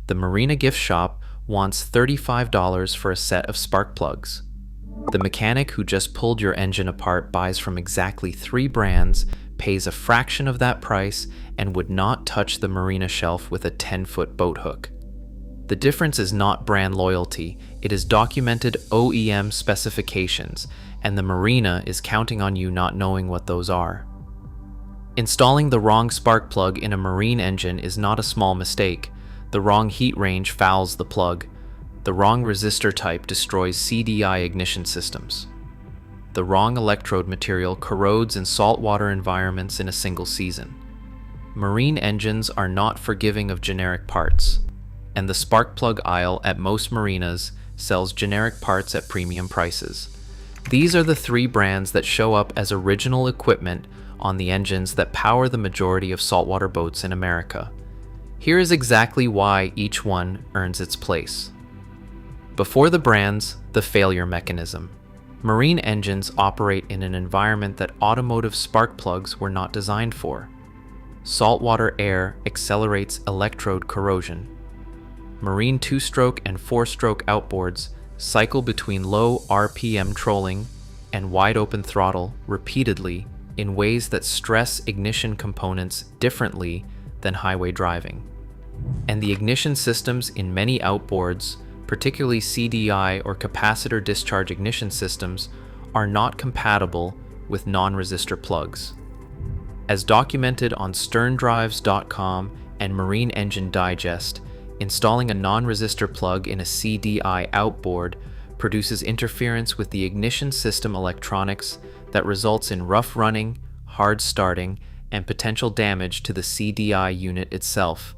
The Marina gift shop wants $35 for a set of spark plugs. The mechanic who just pulled your engine apart buys from exactly 3 brands, pays a fraction of that price, and would not touch the Marina shelf with a 10-foot boat hook. The difference is not brand loyalty, it is documented OEM specifications, and the Marina is counting on you not knowing what those are. Installing the wrong spark plug in a marine engine is not a small mistake. The wrong heat range fouls the plug. The wrong resistor type destroys CDI ignition systems. The wrong electrode material corrodes in saltwater environments in a single season. Marine engines are not forgiving of generic parts, and the spark plug aisle at most marinas sells generic parts at premium prices. These are the 3 brands that show up as original equipment on the engines that power the majority of saltwater boats in America. Here is exactly why each one earns its place. Before the brands, the failure mechanism. Marine engines operate in an environment that automotive spark plugs were not designed for. Saltwater air accelerates electrode corrosion. Marine 2-stroke and 4-stroke outboards cycle between low RPM trolling and wide-open throttle repeatedly in ways that stress ignition components differently than highway driving. And the ignition systems in many outboards, particularly CDI or capacitor discharge ignition systems, are not compatible with non-resistor plugs. As documented on sterndrives.com and Marine Engine Digest, installing a non-resistor plug in a CDI outboard produces interference with the ignition system electronics that results in rough running, hard starting, and potential damage to the CDI unit itself.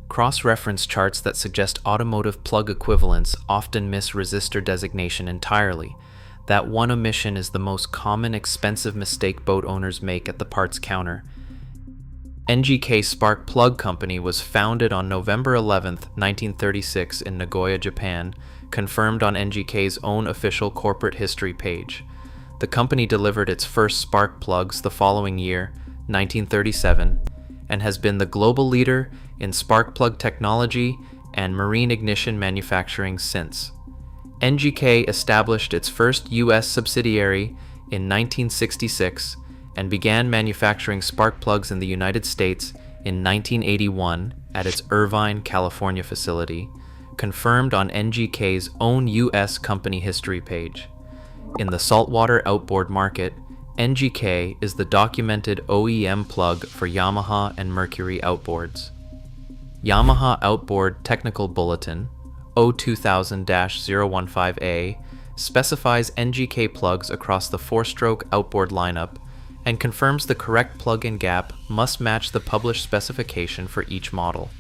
Cross-reference charts that suggest automotive plug equivalents often miss resistor designation entirely. That one omission is the most common expensive mistake boat owners make at the parts counter. NGK Spark Plug Company was founded on November 11, 1936 in Nagoya, Japan, confirmed on NGK's own official corporate history page. The company delivered its first spark plugs the following year, 1937, and has been the global leader in spark plug technology and marine ignition manufacturing since. NGK established its first U.S. subsidiary in 1966 and began manufacturing spark plugs in the United States in 1981 at its Irvine, California facility, confirmed on NGK's own U.S. company history page. In the saltwater outboard market, NGK is the documented OEM plug for Yamaha and Mercury outboards. Yamaha Outboard Technical Bulletin, O2000-015A, specifies NGK plugs across the 4-stroke outboard lineup and confirms the correct plug-in gap must match the published specification for each model.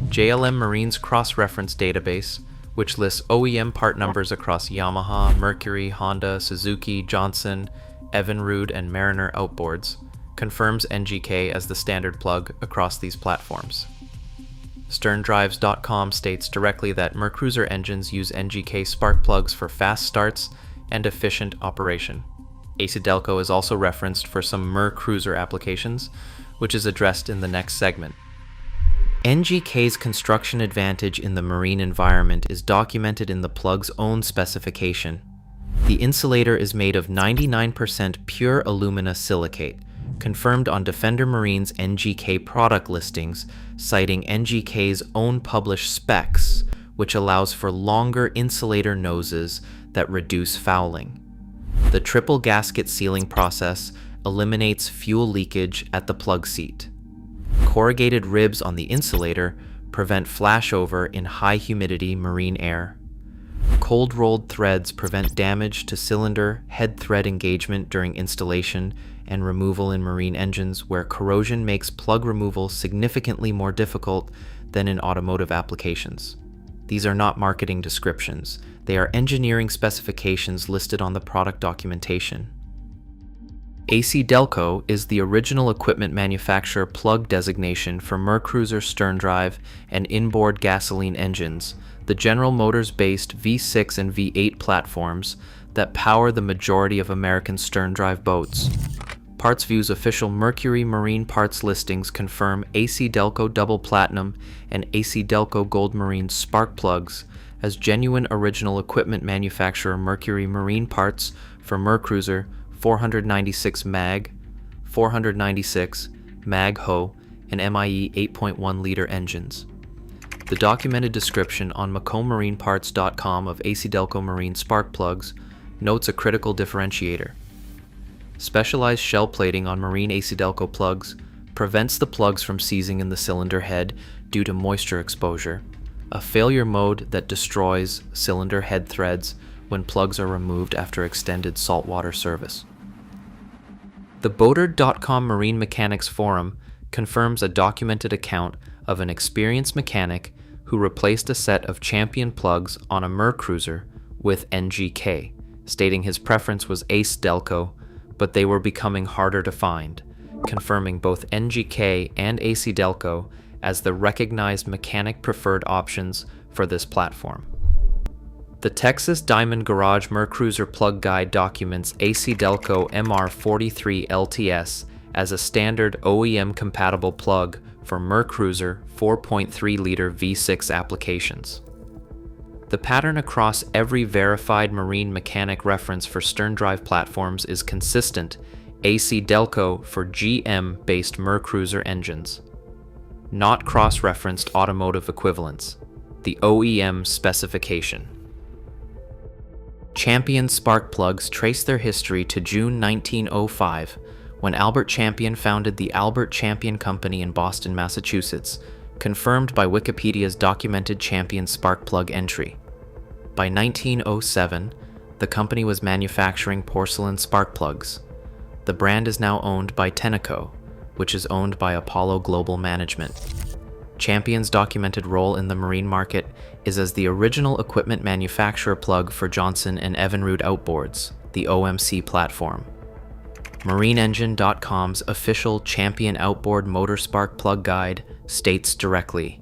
JLM Marine's cross-reference database, which lists OEM part numbers across Yamaha, Mercury, Honda, Suzuki, Johnson, Evinrude, and Mariner outboards, confirms NGK as the standard plug across these platforms. Sterndrives.com states directly that MerCruiser engines use NGK spark plugs for fast starts and efficient operation. Delco is also referenced for some MerCruiser applications, which is addressed in the next segment. NGK's construction advantage in the marine environment is documented in the plug's own specification. The insulator is made of 99% pure alumina silicate, confirmed on Defender Marine's NGK product listings, citing NGK's own published specs, which allows for longer insulator noses that reduce fouling. The triple gasket sealing process eliminates fuel leakage at the plug seat. Corrugated ribs on the insulator prevent flashover in high humidity marine air. Cold rolled threads prevent damage to cylinder head thread engagement during installation and removal in marine engines where corrosion makes plug removal significantly more difficult than in automotive applications. These are not marketing descriptions, they are engineering specifications listed on the product documentation. Delco is the original equipment manufacturer plug designation for MerCruiser stern drive and inboard gasoline engines, the General Motors-based V6 and V8 platforms that power the majority of American stern drive boats. PartsView's official Mercury marine parts listings confirm AC Delco Double Platinum and AC Delco Gold Marine spark plugs as genuine original equipment manufacturer Mercury marine parts for MerCruiser 496 MAG, 496 MAG-HO, and MIE 8.1 liter engines. The documented description on MacoMarineParts.com of AC Delco marine spark plugs notes a critical differentiator. Specialized shell plating on marine AC Delco plugs prevents the plugs from seizing in the cylinder head due to moisture exposure, a failure mode that destroys cylinder head threads when plugs are removed after extended saltwater service. The Boater.com Marine Mechanics Forum confirms a documented account of an experienced mechanic who replaced a set of Champion plugs on a MerCruiser with NGK, stating his preference was AC Delco, but they were becoming harder to find, confirming both NGK and AC Delco as the recognized mechanic-preferred options for this platform. The Texas Diamond Garage MerCruiser plug guide documents AC Delco MR43 LTS as a standard OEM-compatible plug for MerCruiser 4.3-liter V6 applications. The pattern across every verified marine mechanic reference for stern drive platforms is consistent: AC Delco for GM-based MerCruiser engines. Not cross-referenced automotive equivalents, the OEM specification. Champion spark plugs trace their history to June 1905, when Albert Champion founded the Albert Champion Company in Boston, Massachusetts, confirmed by Wikipedia's documented Champion spark plug entry. By 1907, the company was manufacturing porcelain spark plugs. The brand is now owned by Tenneco, which is owned by Apollo Global Management. Champion's documented role in the marine market is as the original equipment manufacturer plug for Johnson and Evinrude outboards, the OMC platform. MarineEngine.com's official Champion outboard motor spark plug guide states directly,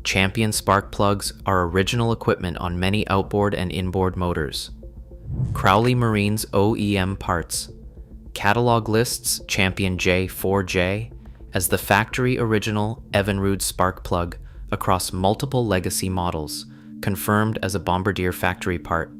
Champion spark plugs are original equipment on many outboard and inboard motors. Crowley Marine's OEM parts. Catalog lists Champion J4J as the factory original Evinrude spark plug across multiple legacy models, confirmed as a Bombardier factory part.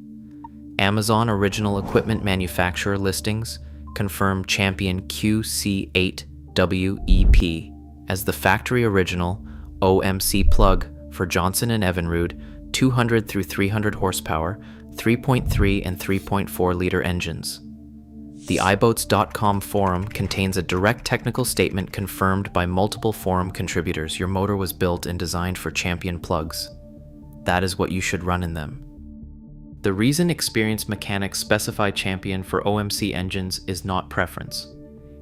Amazon original equipment manufacturer listings confirm Champion QC8WEP as the factory original OMC plug for Johnson and Evinrude 200 through 300 horsepower, 3.3 and 3.4 liter engines. The iBoats.com forum contains a direct technical statement confirmed by multiple forum contributors. Your motor was built and designed for Champion plugs. That is what you should run in them. The reason experienced mechanics specify Champion for OMC engines is not preference.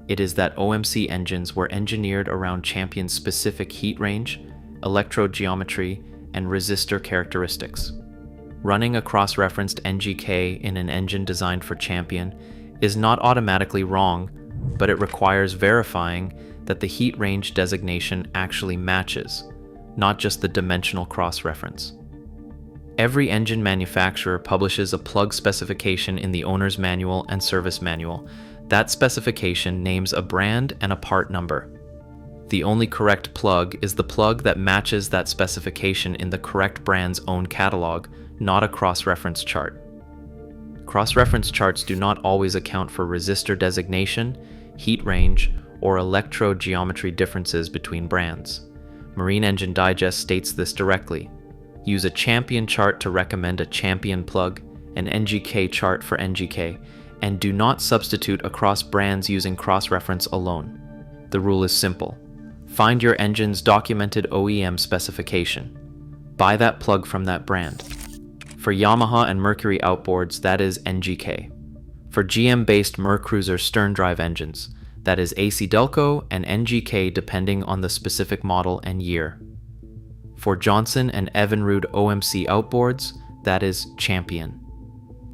It is that OMC engines were engineered around Champion's specific heat range, electrode geometry, and resistor characteristics. Running a cross-referenced NGK in an engine designed for Champion is not automatically wrong, but it requires verifying that the heat range designation actually matches, not just the dimensional cross-reference. Every engine manufacturer publishes a plug specification in the owner's manual and service manual. That specification names a brand and a part number. The only correct plug is the plug that matches that specification in the correct brand's own catalog, not a cross-reference chart. Cross-reference charts do not always account for resistor designation, heat range, or electrode geometry differences between brands. Marine Engine Digest states this directly. Use a Champion chart to recommend a Champion plug, an NGK chart for NGK, and do not substitute across brands using cross-reference alone. The rule is simple. Find your engine's documented OEM specification. Buy that plug from that brand. For Yamaha and Mercury outboards, that is NGK. For GM-based MerCruiser stern drive engines, that is AC Delco and NGK depending on the specific model and year. For Johnson and Evinrude OMC outboards, that is Champion.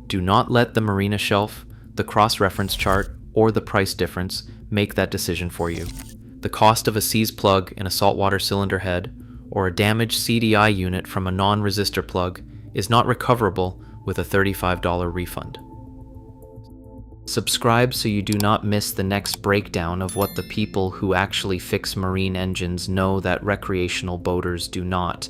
Do not let the Marina shelf, the cross-reference chart, or the price difference make that decision for you. The cost of a seized plug in a saltwater cylinder head, or a damaged CDI unit from a non-resistor plug, is not recoverable with a $35 refund. Subscribe so you do not miss the next breakdown of what the people who actually fix marine engines know that recreational boaters do not,